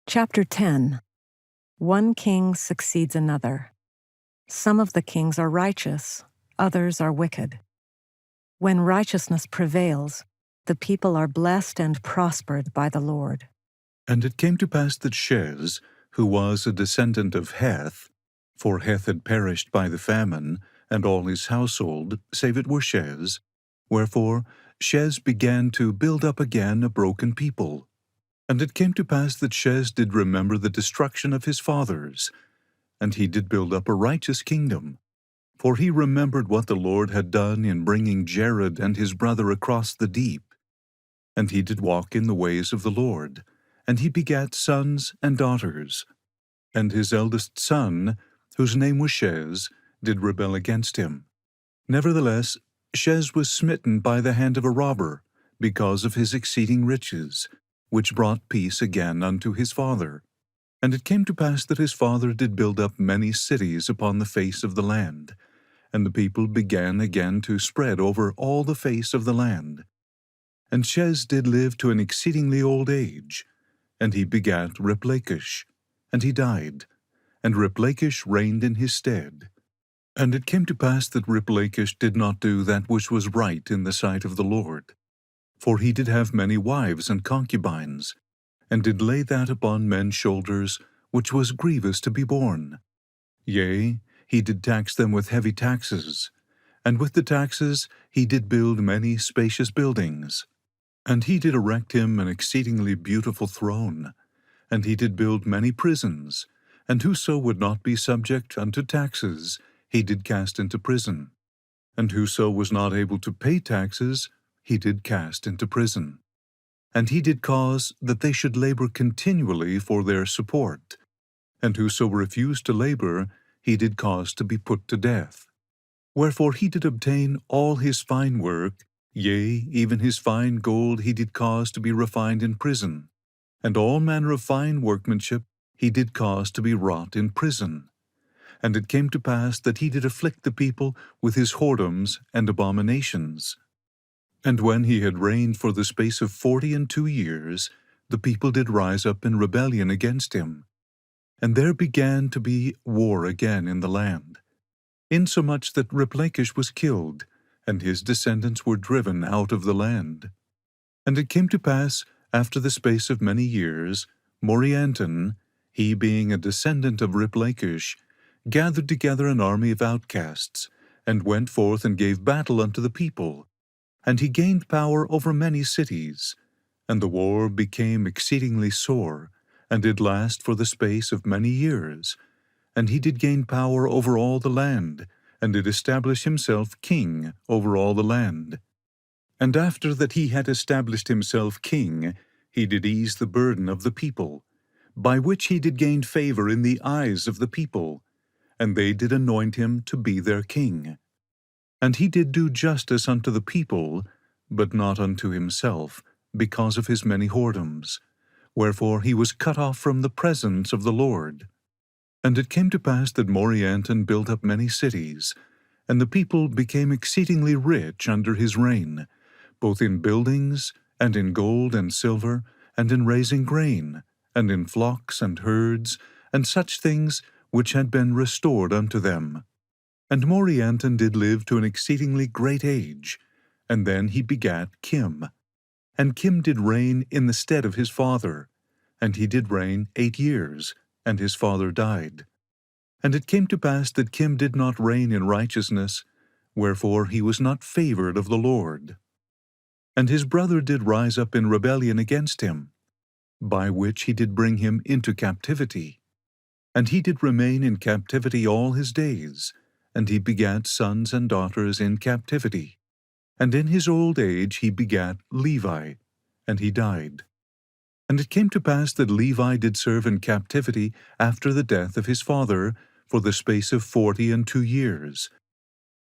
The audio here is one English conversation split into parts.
Chapter 10. One king succeeds another. Some of the kings are righteous, others are wicked. When righteousness prevails, the people are blessed and prospered by the Lord. And it came to pass that Shez, who was a descendant of Heth, for Heth had perished by the famine, and all his household, save it were Shez, wherefore Shez began to build up again a broken people. And it came to pass that Shez did remember the destruction of his fathers, and he did build up a righteous kingdom. For he remembered what the Lord had done in bringing Jared and his brother across the deep. And he did walk in the ways of the Lord, and he begat sons and daughters. And his eldest son, whose name was Shez, did rebel against him. Nevertheless, Shez was smitten by the hand of a robber, because of his exceeding riches, which brought peace again unto his father. And it came to pass that his father did build up many cities upon the face of the land, and the people began again to spread over all the face of the land. And Shez did live to an exceedingly old age, and he begat Riplakish, and he died, and Riplakish reigned in his stead. And it came to pass that Riplakish did not do that which was right in the sight of the Lord, for he did have many wives and concubines, and did lay that upon men's shoulders which was grievous to be borne. Yea, he did tax them with heavy taxes, and with the taxes he did build many spacious buildings. And he did erect him an exceedingly beautiful throne, and he did build many prisons, and whoso would not be subject unto taxes he did cast into prison, and whoso was not able to pay taxes he did cast into prison. And he did cause that they should labor continually for their support, and whoso refused to labor he did cause to be put to death. Wherefore he did obtain all his fine work, yea, even his fine gold he did cause to be refined in prison, and all manner of fine workmanship he did cause to be wrought in prison. And it came to pass that he did afflict the people with his whoredoms and abominations. And when he had reigned for the space of 42 years, the people did rise up in rebellion against him. And there began to be war again in the land, insomuch that Riplakish was killed, and his descendants were driven out of the land. And it came to pass, after the space of many years, Morianton, he being a descendant of Riplakish, gathered together an army of outcasts, and went forth and gave battle unto the people. And he gained power over many cities, and the war became exceedingly sore, and did last for the space of many years. And he did gain power over all the land, and did establish himself king over all the land. And after that he had established himself king, he did ease the burden of the people, by which he did gain favor in the eyes of the people, and they did anoint him to be their king. And he did do justice unto the people, but not unto himself, because of his many whoredoms. Wherefore he was cut off from the presence of the Lord. And it came to pass that Morianton built up many cities, and the people became exceedingly rich under his reign, both in buildings, and in gold and silver, and in raising grain, and in flocks and herds, and such things which had been restored unto them. And Morianton did live to an exceedingly great age, and then he begat Kim. And Kim did reign in the stead of his father, and he did reign 8 years, and his father died. And it came to pass that Kim did not reign in righteousness, wherefore he was not favored of the Lord. And his brother did rise up in rebellion against him, by which he did bring him into captivity. And he did remain in captivity all his days, and he begat sons and daughters in captivity. And in his old age he begat Levi, and he died. And it came to pass that Levi did serve in captivity after the death of his father for the space of 42 years.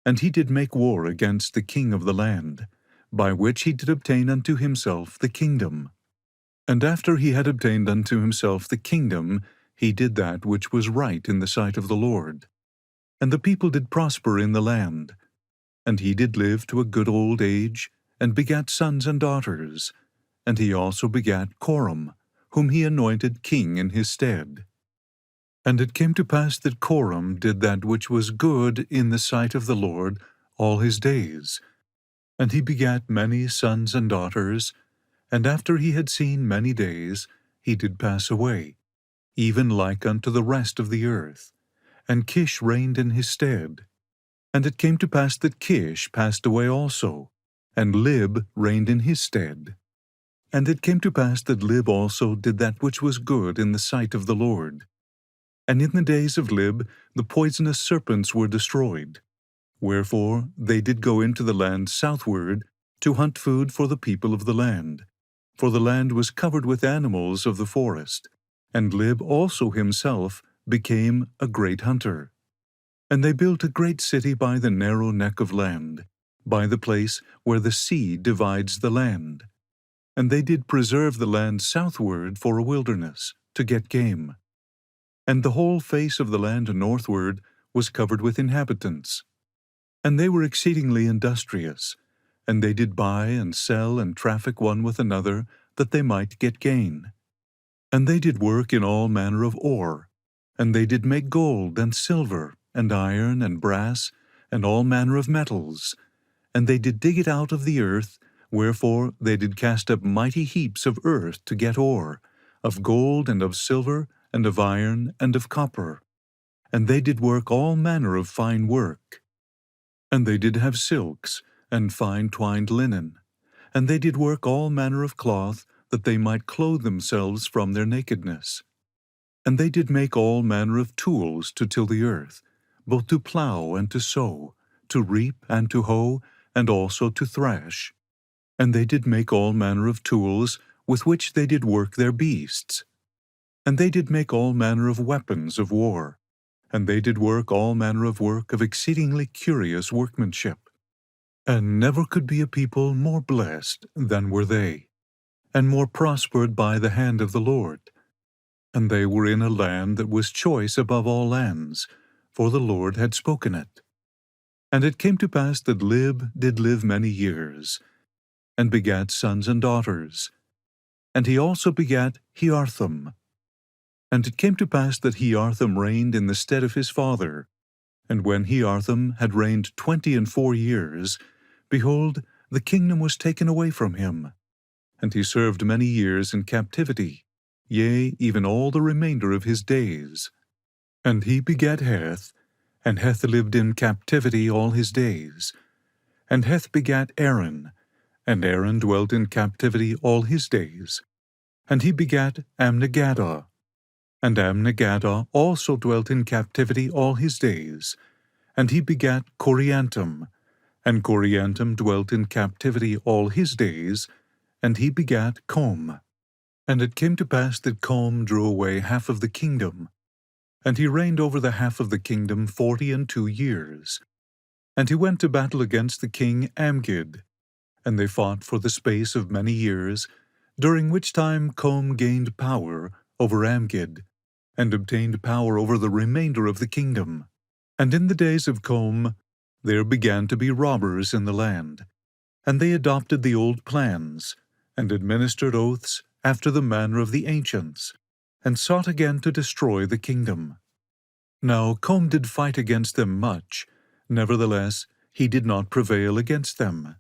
And he did make war against the king of the land, by which he did obtain unto himself the kingdom. And after he had obtained unto himself the kingdom, he did that which was right in the sight of the Lord. And the people did prosper in the land. And he did live to a good old age, and begat sons and daughters. And he also begat Coram, whom he anointed king in his stead. And it came to pass that Coram did that which was good in the sight of the Lord all his days. And he begat many sons and daughters, and after he had seen many days, he did pass away, even like unto the rest of the earth. And Kish reigned in his stead. And it came to pass that Kish passed away also, and Lib reigned in his stead. And it came to pass that Lib also did that which was good in the sight of the Lord. And in the days of Lib the poisonous serpents were destroyed. Wherefore they did go into the land southward to hunt food for the people of the land. For the land was covered with animals of the forest, and Lib also himself became a great hunter. And they built a great city by the narrow neck of land, by the place where the sea divides the land. And they did preserve the land southward for a wilderness, to get game. And the whole face of the land northward was covered with inhabitants. And they were exceedingly industrious, and they did buy and sell and traffic one with another, that they might get gain. And they did work in all manner of ore, and they did make gold and silver, and iron and brass, and all manner of metals. And they did dig it out of the earth, wherefore they did cast up mighty heaps of earth to get ore, of gold and of silver, and of iron and of copper. And they did work all manner of fine work. And they did have silks, and fine twined linen. And they did work all manner of cloth, that they might clothe themselves from their nakedness. And they did make all manner of tools to till the earth, both to plough and to sow, to reap and to hoe, and also to thrash. And they did make all manner of tools, with which they did work their beasts. And they did make all manner of weapons of war. And they did work all manner of work of exceedingly curious workmanship. And never could be a people more blessed than were they, and more prospered by the hand of the Lord. And they were in a land that was choice above all lands, for the Lord had spoken it. And it came to pass that Lib did live many years, and begat sons and daughters. And he also begat Heartham. And it came to pass that Heartham reigned in the stead of his father. And when Heartham had reigned 24 years, behold, the kingdom was taken away from him. And he served many years in captivity, yea, even all the remainder of his days. And he begat Heth, and Heth lived in captivity all his days. And Heth begat Aaron, and Aaron dwelt in captivity all his days. And he begat Amminadab. And Amminadab also dwelt in captivity all his days. And he begat Coriantum, and Coriantum dwelt in captivity all his days, and he begat Com. And it came to pass that Com drew away half of the kingdom, and he reigned over the half of the kingdom 42 years. And he went to battle against the king Amgid, and they fought for the space of many years, during which time Com gained power over Amgid, and obtained power over the remainder of the kingdom. And in the days of Com there began to be robbers in the land, and they adopted the old plans, and administered oaths after the manner of the ancients, and sought again to destroy the kingdom. Now Com did fight against them much, nevertheless he did not prevail against them.